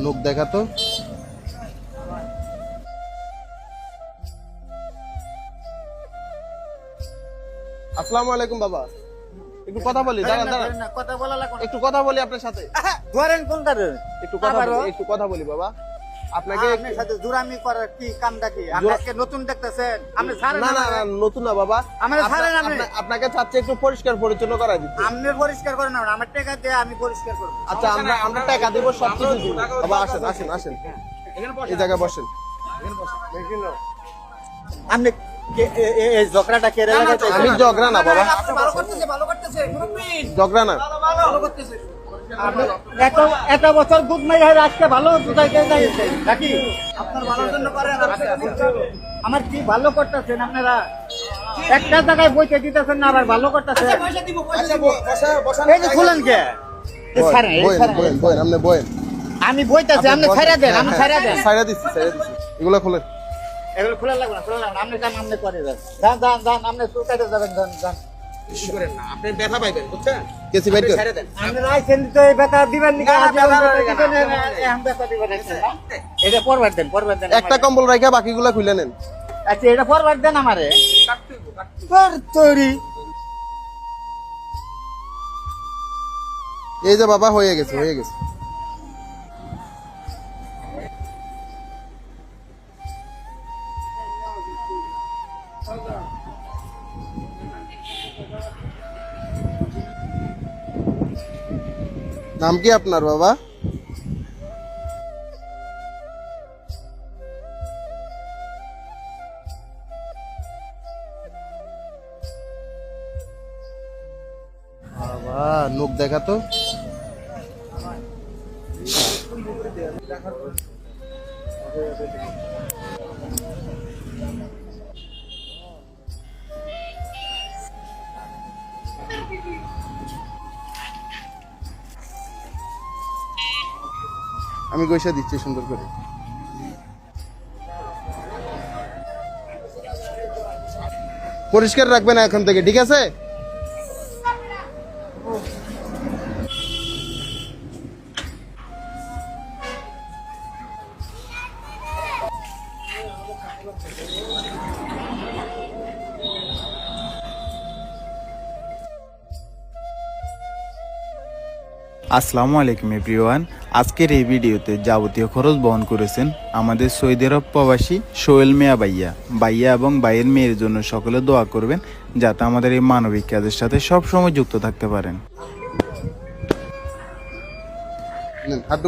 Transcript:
লোক দেখা তো। আসসালামু আলাইকুম বাবা, একটু কথা বলি। দাঁড়ান দাঁড়ান, কথা বলা লাগবে, একটু কথা বলি আপনার সাথে। ধরেন কোনটা রে? একটু কথা বলি বাবা আপনাকে। আপনার সাথে জুরামি করার কি কামটা কি? আপনি আজকে নতুন দেখতেছেন? আপনি ছাড়েন না না না, নতুন না বাবা, আমরা ছাড়েন। আপনাকে চাচ্ছে একটু পরিষ্কার পরিচ্ছন্ন করা দিতে। আপনি পরিষ্কার করেন না, আমার টাকা দিয়ে আমি পরিষ্কার করব। আচ্ছা, আমরা টাকা দিব, সব কিছু দিব বাবা। আসেন আসেন আসেন, এই জায়গায় বসেন। আপনি এই ঝগড়াটা কেড়ে লাগাইতে? আমি ঝগড়া না বাবা, ভালো করতেছে ঝগড়া না। ভালো করতেছে। এত বছর দুধ নাই হয়, আজকে ভালো দুধাইতে যাইছে নাকি? আপনার ভালোর জন্য করেন। আমার কি ভালো করতেছেন আপনারা? একটা জায়গায় বইতে দিতেছেন না, আবার ভালো করতেছেন। এই যে খুলেন কে? আমি বইতেছি, আপনি ছাইরা দেন। আমি ছাইরা দেন, ছাইরা দিচ্ছি। এগুলো খুলেন। এগুলো খোলা লাগবে না, খোলা লাগবে না। আপনি যান, আপনি করে যান। যান যান যান, আপনি চুকাইতে যাবেন। যান যান, করেন না, আপনি ব্যথা পাইবেন, বুঝছেন? কেসি বাইর কর। আপনি আইছেন তো এই ব্যথা দিবেন নি? এখন ব্যথা দিবেন না, এটা পরবার দেন, পরবার দেন। একটা কম্বল রাখা বাকিগুলো খুলে নেন। আচ্ছা, এটা পরবার দেন আমারে। তোর তৈরি এই যে বাবা, হয়ে গেছে হয়ে গেছে। নাম কি আপনার বাবা? বাবা লোক দেখা তো। আমি গৈসা দিচ্ছি সুন্দর করে। পরিষ্কার রাখবেন এখন থেকে, ঠিক আছে? আসসালামু আলাইকুম এভরিওয়ান। আজকের এই ভিডিওতে যাবতীয় খরচ বহন করেছেন আমাদের সৌদি আরব প্রবাসী সোহেল মিয়া ভাইয়া এবং ভাইয়ের মেয়ের জন্য সকলে দোয়া করবেন, যাতে আমাদের এই মানবিক কাজের সাথে সবসময় যুক্ত থাকতে পারেন। হাত